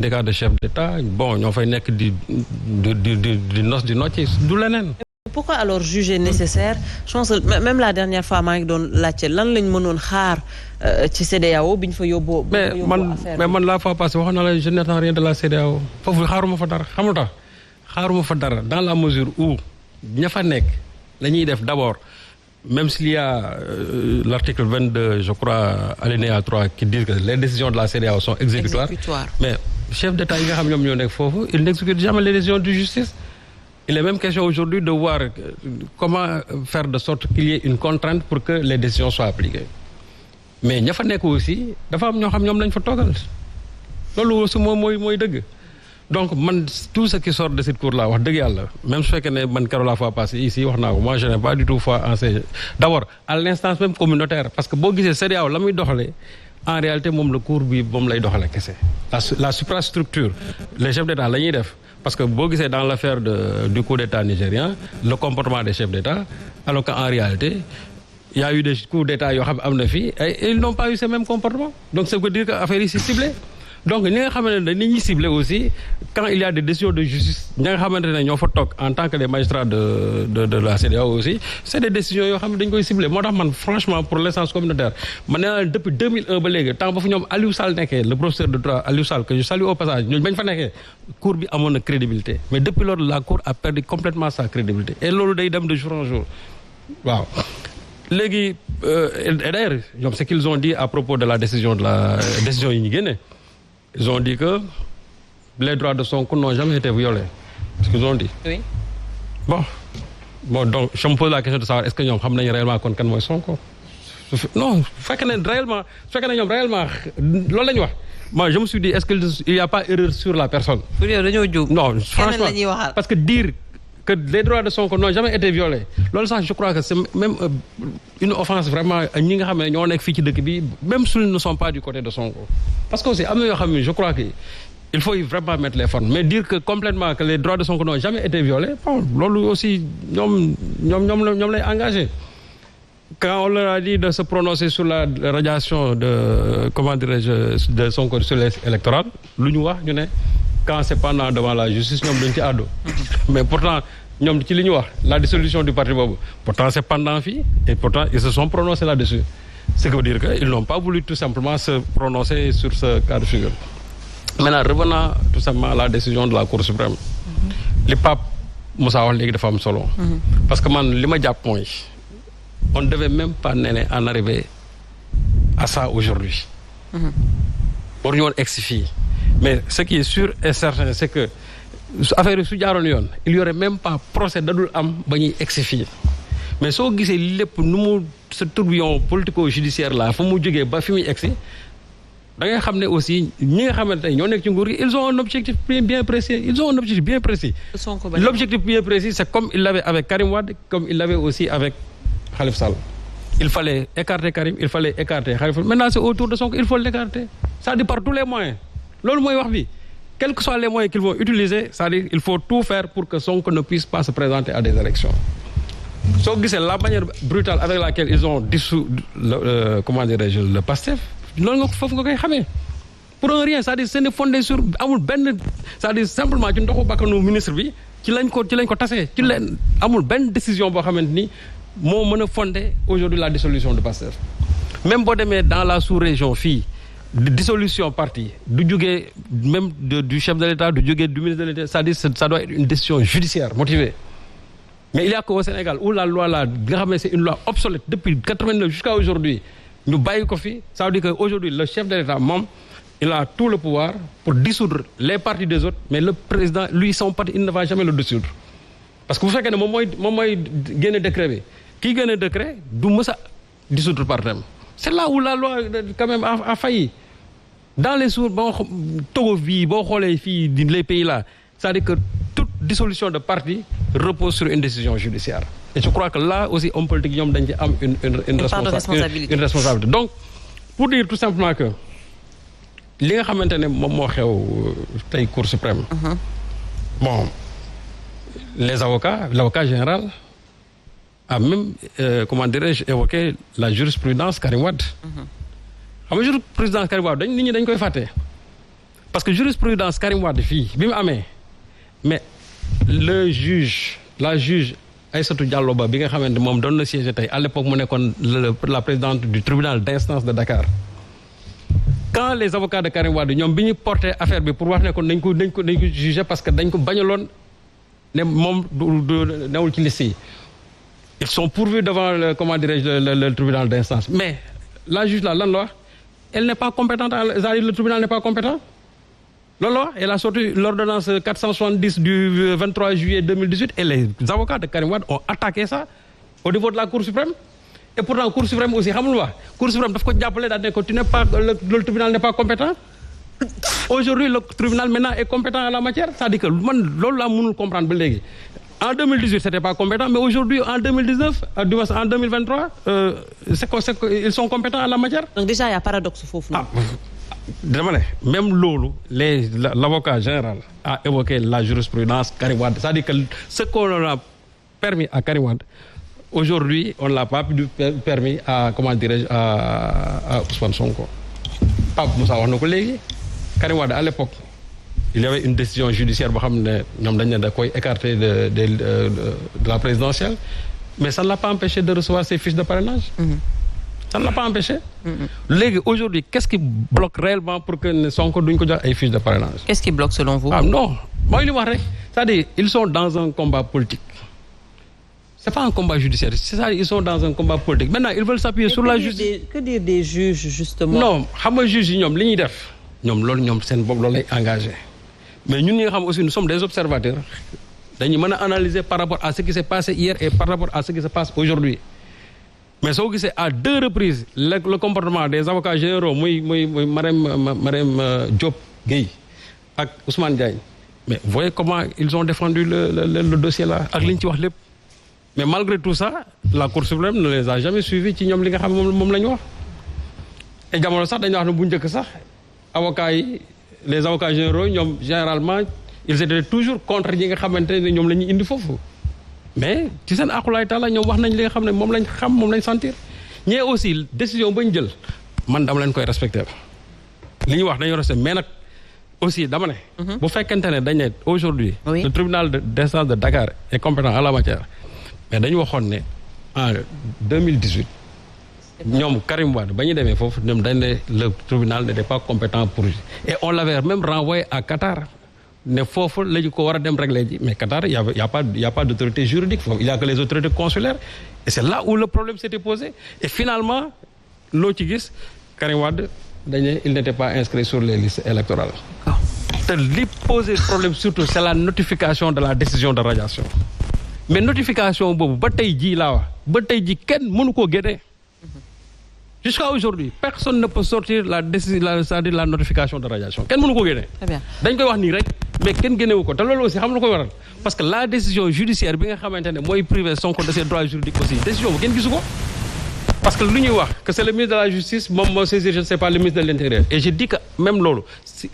syndicat de chef d'État bon ñoo fay nekk di nos di nocci du leneen. Pourquoi alors juger nécessaire je pense que même la dernière fois maa ngi doon laajte lan lañ mënoon xaar ci CEDEAO bi ñu fa yóbboo. mais man la fois passée wax na la je n'attends rien de la CEDEAO foofu xaaruma fa dara xamul tax xaaruma fa dara dans la mesure où ña fa nekk la ñuy def d'abord même s'il y a l'article 22 je crois alinéa 3 qui dit que les décisions de la CEDEAO sont exécutoires. Mais chef d'État yi nga xam ñoom ñoo nekk foofu ils n'exécutent jamais les décisions de justice. Il est même question aujourd'hui de voir comment faire de sorte qu'il y ait une contrainte pour que les décisions soient appliquées. Mais ña fa nekk aussi dafa am ñoo xam ñoom lañ fa toogal loolu aussi moom mooy dëgg. Donc man tout ce qui sort de cette cour là wax dëgg yàlla même su fekkee ne man keroog la fois passée ici wax naa ko moi je n'ai pas du tout foi en ces d'abord à l'instance même communautaire parce que boo gisee CEDEAO la muy doxalee en réalité moom la cour bi moom lay doxalee kese. La suprastructure les chefs d'État la ñuy def. Parce que boo gisee dans l'affaire du coup d'État nigérien le comportement des chefs d'État alors qu'en réalité il y a eu des coups d'État yoo xam ne am na fii et ils n'ont pas eu ce même comportement donc ça veut dire que affaire yi c'est ciblé donc ñi nga xamante ne dañuy ciblé aussi quand il y a des décisions de justice ñi nga xamante ne ñoo fa toog en tant que des magistrats de la CEDEAO aussi c'est des décisions yoo xam ne dañ koy ciblé moo tax man franchement pour l'instance communautaire man nee naa depuis 2001 ba léegi temps ba fu ñoom Aliou Sall nekkee le professeur de droit Aliou Sall que je salue au passage ñooñu bañ fa nekkee cour bi amoon na crédibilité mais depuis lors la cour a perdu complètement sa crédibilité et loolu day dem de jour en jour waaw léegi et d'ailleurs ñoom ce qu'ils ont dit à propos de la décision yi ñu génne ils ont dit que les droits de Sonko n'ont jamais été violés. C'est ce qu'ils ont dit. Oui. Bon donc je me pose la question de savoir est-ce que ñoom xam nañu réellement kon kan mooy Sonko. Non fekk na réellement fekk na ñoom réellement loolu la ñu wax. Moi je me suis dit est-ce qu'il y a pas erreur sur la personne. pour yow dañoo jóg. Non franchement parce que dire que les droits de Sonko n'ont jamais été violés loolu sax je crois que c'est même une offense vraiment ñi nga xam ne ñoo nekk fii ci dëkk bi même s'ils ne sont pas du côté de Sonko parce que aussi am na yoo xam ne je crois que il faut vraiment mettre les formes mais dire que complètement que les droits de Sonko n'ont jamais été violés bon loolu aussi ñoom lay engagé quand on leur a dit de se prononcer sur la radiation de comment dirais-je de Sonko sur les électorales lu ñu wax ñu ne quand c'est pendant devant la justice ñoom dañ ci àddu mais pourtant ñoom ci li ñu wax la dissolution du parti boobu pourtant c'est pendant fii et pourtant ils se sont prononcés là-dessus ce qui veut dire que ils n'ont pas voulu tout simplement se prononcer sur ce cas de figure. Maintenant revenant tout simplement à la décision de la Cour suprême li Pape Moussa wax léegi dafa am solo parce que man li ma jàpp mooy on ne devait même pas en arriver à ça aujourd'hui war ñu woon egsi fii mais ce qui est sûr et certain c'est que affaire yi su jaaroon yoon il y aurait même pas procès dadul am ba ñuy egsi fii mais soo gisee lépp nu mu ce tourbillon politico-judiciaire là fa mu jógee ba fi muy egsi da ngay xam ne aussi ñi nga xamante ne ñoo nekk ci nguur gi ils ont un objectif bien précis l'objectif bien précis c'est comme il l'avait avec Karim Wade comme il l'avait aussi avec Khalifa Sall il fallait écarter Karim il fallait écarter Khalifa maintenant c'est autour de Sonko il faut l'écarter c'est-à-dire par tous les moyens loolu mooy wax bi quels que soient les moyens qu'ils vont utiliser c'est-à-dire il faut tout faire pour que Sonko ne puisse pas se présenter à des élections soo gisee la manière brutale avec laquelle ils ont dissous comment dirais-je le PASTEF loolu nga foofu nga koy xamee pour un rien c'est-à-dire c'est fondé sur amul benn c'est-à-dire simplement ci ndoxu bakkanu ministre bi ci lañ ko tasee ci leen amul benn décision boo xamante ni moo mën a fonder aujourd'hui la dissolution de PASTEF même boo demee dans la sous-région fii dissolution parti du jógee même du chef de l'État du jógee du ministre de l'État c'est-à-dire ça doit être une décision judiciaire motivée mais il y a qu'au Sénégal où la loi là nga xam ne c'est une loi obsolète depuis 89 jusqu'à aujourd'hui ñu bàyyi ko fi ça veut dire que aujourd'hui le chef de l'État moom il a tout le pouvoir pour dissoudre les partis des autres mais le président lui son parti il ne va jamais le dissoudre parce que bu fekkee ne moom mooy génne décret bi kii génne décret du mës a dissoudre partem c'est là où la loi quand même a failli dans les sourds Togo fii boo xoolee fii les pays là c'est-à-dire que toute dissolution de parti repose sur une décision judiciaire et je crois que là aussi homme politique ñoom dañ ci am une responsabilité donc pour dire tout simplement que li nga xamante ne moom moo xew tey Cour suprême bon l'avocat général a même comment dirais-je évoqué la jurisprudence Karim Wade xam nga jurisprudence Karim Wade nit ñi dañ koy fàtte parce que jurisprudence Karim Wade fii bi mu amee mais la juge Aïssatou Diallo Ba bi nga xamante moom doon na siéger tey à l'époque mu nekkoon la présidente du tribunal d'instance de Dakar quand les avocats de Karim Wade ñoom bi ñu porté affaire bi pour wax ne ko dañ ko juger parce que dañ ko bañaloon ne moom du newul ci liste yi ils sont pourvus devant le tribunal d'instance mais la juge là lan la wax elle n'est pas compétente c'est-à-dire le tribunal n'est pas compétent loolu la wax elle a sorti l'ordonnance 470 du 23 juillet 2018 et les avocats de Karim Wade ont attaqué ça au niveau de la Cour suprême et pourtant Cour suprême aussi xamul wax Cour suprême daf ko jàppale daal ne ko tu n'es pas le tribunal n'est pas compétent aujourd'hui le tribunal maintenant est compétent en la matière c'est-à-dire que man loolu laa mënul comprendre ba léegi en 2018 c'était pas compétent mais aujourd'hui en 2019 en 2023 ils sont compétents en la matière. Donc déjà il y a paradoxe foofu. Dama ne même loolu l'avocat général a évoqué la jurisprudence Karim Wade c'est-à-dire que ce qu'on a permis à Karim Wade aujourd'hui on l'a pas permis à comment dirais-je à Ousmane Sonko. Pape Moussa wax na ko léegi Karim Wade à l'époque il y avait une décision judiciaire boo xam ne ñoom dañ ne da koy écarter de la présidentielle mais ça ne l'a pas empêché de recevoir ses fiches de parrainage. Ça ne l'a pas empêché. Léegi aujourd'hui qu'est-ce qui bloque réellement pour que Sonko duñ ko jox ay fiches de parrainage. Qu'est-ce qui bloque selon vous? Non mooy li wax rek c'est-à-dire ils sont dans un combat politique. C'est pas un combat judiciaire c'est ça ils sont dans un combat politique maintenant ils veulent s'appuyer sur la justice. Que dire des juges justement? Non xam nga juges yi ñoom li ñuy def ñoom loolu ñoom seen bopp loolu lay engagé mais ñun ñi nga xam aussi nous sommes des observateurs dañuy mën a analyser par rapport à ce qui s'est passé hier et par rapport à ce qui se passe aujourd'hui mais soo gisee à 2 reprises le comportement des avocats généraux muy Marème Diop Gueye ak Ousmane Diagne mais vous voyez comment ils ont défendu le dossier là ak li ñu ci wax lépp mais malgré tout ça la Cour suprême ne les a jamais suivis ci ñoom li nga xam moom la ñu wax et jamono sax dañu wax ne bu njëkk sax avocats yi les avocats généraux ñoom généralement ils étaient toujours contre ñi nga xamante ne ñoom la ñuy indi foofu mais ci seen aqulaay taala ñoom wax nañ li nga xam ne moom lañ sentir ñee aussi décision ba ñu jël man dama leen koy respecter li ñu wax dañoo respecter mais nag aussi dama ne bu fekkente ne dañ ne aujourd'hui le tribunal d'instance de Dakar est compétent en la matière mais dañu waxoon ne en 2018 ñoom Karim Wade ba ñu demee foofu ñoom dañ ne le tribunal n'était pas compétent pour et on l'avait même renvoyé à Qatar ne foofu la ñu ko war a dem régler ji mais Qatar y a pas d'autorité juridique foofu il y a que les autorités consulaires et c'est là où le problème s'était posé et finalement loo ci gis Karim Wade dañ ne il n'était pas inscrit sur les listes électorales te li posé problème surtout c'est la notification de la décision de radiation mais notification boobu ba tey jii laa wax ba tey jii kenn mënu koo génnee jusqu'à aujourd'hui personne ne peut sortir c'est-à-dire la notification de radiation kenn mënu ko génne. Très bien dañ koy wax nii rek mais kenn génnewu ko te loolu aussi xam lu koy waral parce que la décision judiciaire bi nga xamante ne mooy privé Sonko de ses droits juridiques aussi décision bu kenn gisu ko parce que lu ñuy wax que c'est le ministre de la justice moom moo saisir je ne sais pas le ministre de l'intérieur et je dis que même loolu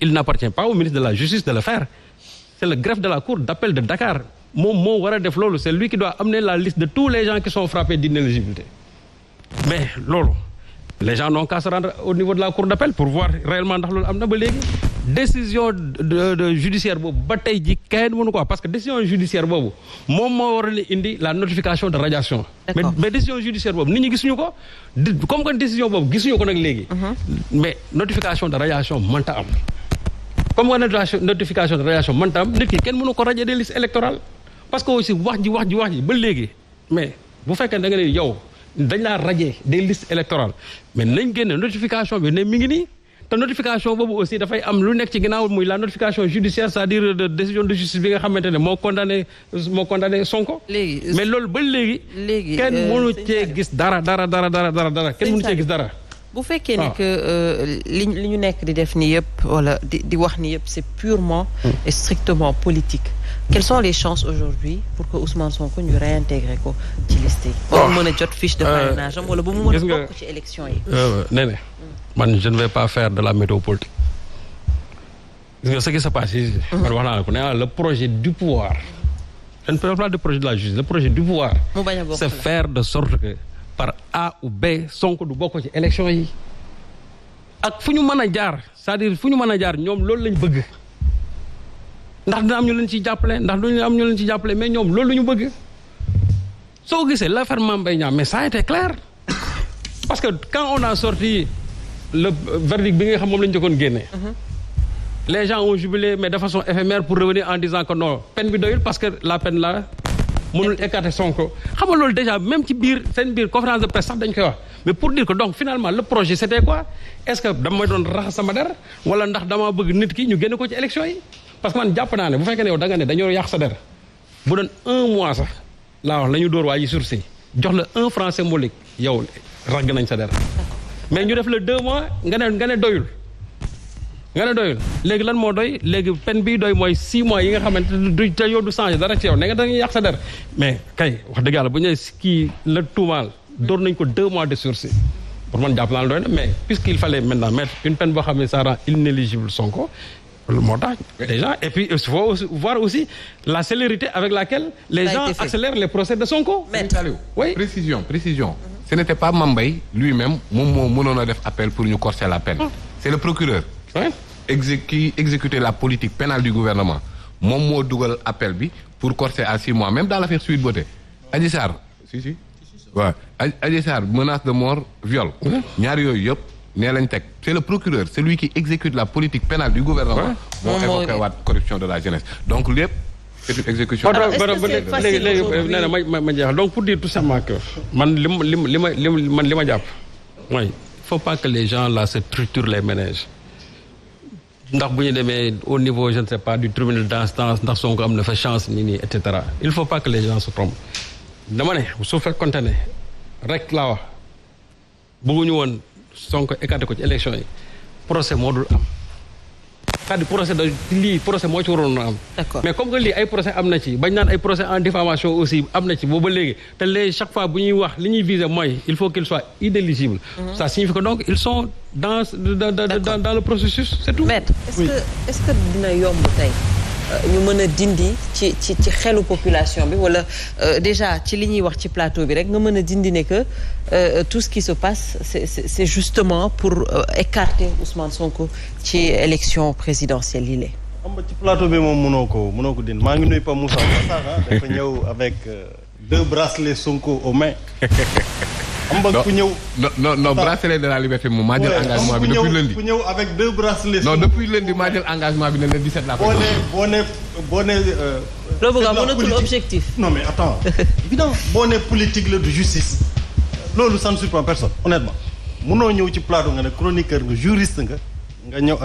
il n'appartient pas au ministre de la justice de le faire c'est le greffe de la cour d'appel de Dakar moom moo war a def loolu c'est lui qui doit amener la liste de tous les gens qui sont frappés d'inéligibilité mais loolu les gens n'ont qu'à se rendre au niveau de la cour d'appel pour voir réellement ndax loolu am na ba léegi décision de judiciaire boobu ba tey ji kenn mënu ko wax parce que décision judiciaire boobu moom moo war a indi la notification de radiation mais décision judiciaire boobu nit ñi gisuñu ko comme que décision boobu gisuñu ko nag léegi mais notification de radiation mënta am comme que notification de radiation mënta am nit ki kenn mënu ko radier des listes électorales parce que aussi wax ji ba léegi mais bu fekkee da nga ne yow dañ laa radier des listes électorales mais nañ génne notification bi ne mi ngi nii te notification boobu aussi dafay am lu nekk ci ginnaaw muy la notification judiciaire c'est-à-dire de décision de justice bi nga xamante ne moo condamné Sonko. mais loolu ba léegi. kenn mënu cee gis dara kenn mënu cee gis dara. bu fekkee ne que li ñu nekk di def nii yëpp wala di wax nii yëpp c'est purement et strictement politique. Quelles sont les chances aujourd'hui pour que Ousmane Sonko ñu réintégrer ko ci liste yi. ba mu mën a jot fiche de parrainage am wala ba mu mën a bokk ci élection yi. nee man je ne vais pas faire de la météo politique. gis nga ce qui se passe ici. man wax naa la ko nee naa le projet du pouvoir. je ne parle pas du projet de la justice le projet du pouvoir. mu bañ a bokk c'est faire de sorte que par A ou B Sonko du bokk ci élection yi. ak fu ñu mën a jaar c'est-à-dire fu ñu mën a jaar ñoom loolu lañ bëgg ndax dina am ñu leen ciy jàppale ndax duñu am ñu leen ciy jàppale mais ñoom loolu la ñu bëgg soo gisee l'affaire Mame Mbaye Niang mais ça a été clair parce que quand on a sorti le verdict bi nga xam moom la ñu jëkkoon génne. Les gens ont jubilé mais de façon éphémère pour revenir en disant que non peine bi doyul parce que la peine là mënul écarter Sonko xam nga loolu déjà même ci biir seen biir conférence de presse sax dañ koy wax mais pour dire que donc finalement le projet c'était quoi est-ce que dama doon raxas sama der wala ndax damaa bëgg nit ki ñu génne ko ci élection yi parce que man jàpp naa ne bu fekkee ne yow da nga ne dañoo yàq sa der bu doon 1 mois sax laa wax la ñu dóor waa ji sursis jox la 1 franc symbolique yow ragg nañ sa der mais ñu def la 2 mois nga ne doyul léegi lan moo doy léegi peine bi doy mooy 6 mois yi nga xamante du te yow du changé dara ci yow ne nga dañuy yàq sa der mais kay wax dëgg yàlla bu ñu nee kii la tuumaal door nañ ko 2 mois de sursis pour man jàpp naa la doy na mais puisqu'il fallait maintenant mettre une peine boo xam ne ça rend inéligible Sonko moo tax déjà et puis il faut voir aussi la célérité avec laquelle les gens accélèrent les procès de Sonko. Oui. Précision. Ce n'était pas Mame Mbaye lui-même moom moo mënoon a def appel pour ñu corser la peine. C'est le procureur. Qui exécutait la politique pénale du gouvernement moom moo dugal appel bi pour corser à 6 mois même dans l'affaire Sweet Beauté. Adji Sarr waaw Adji Sarr menace de mort viol. ñaar yooyu yëpp nee lañ teg c'est le procureur celui qui exécute la politique pénale du gouvernement. moo évoqué waat corruption de la jeunesse donc lépp c'est une exécution. léegi nee na ma jeexal donc pour dire tout simplement que man li ma jàpp mooy il faut pas que les gens là se triturent les méninges. ndax bu ñu demee au niveau je ne sais pas du tribunal d'instance ndax Sonko am na fa chance nii et cetera il faut pas que les gens se trompent dama ne su fekkoonte ne rek laa wax bëgguñu woon Sonko écarté ko ci élection yi procès moo dul am c'est-à-dire procès moo ci waroon a am. D'accord. Mais comme que lii ay procès am na ci bañ naan ay procès en diffamation aussi am na ci booba léegi te chaque fois bu ñuy wax li ñuy viser mooy il faut qu'il soit inéligible. Ça signifie que donc ils sont dans le processus c'est tout. Maître, est-ce que dina yomb tey ñu mën a dindi ci xelu population bi wala déjà ci li ñuy wax ci plateau bi rek nga mën a dindi ne que tout ce qui se passe c'est justement pour écarter Ousmane Sonko ci élection présidentielle yi la. xam nga ci plateau bi moom mënoo ko dindi maa ngi nuyu Pa Moussa Sarr dafa ñëw avec 2 bracelets Sonko aux mains. xam nga ku ñëw. non bracelet de la liberté moom maa jël engagement bi depuis lundi. ku ñëw avec 2 bracelets. non depuis lundi maa jël engagement bi ne le 17 la. boo nee. loolu bëgg a mënatul objectif. non mais attends évidemment boo nee politique la de justice. loolu ça ne surprend personne honnêtement mënoo ñëw ci plateau nga ne chroniqueur nga juriste nga ñëw avec.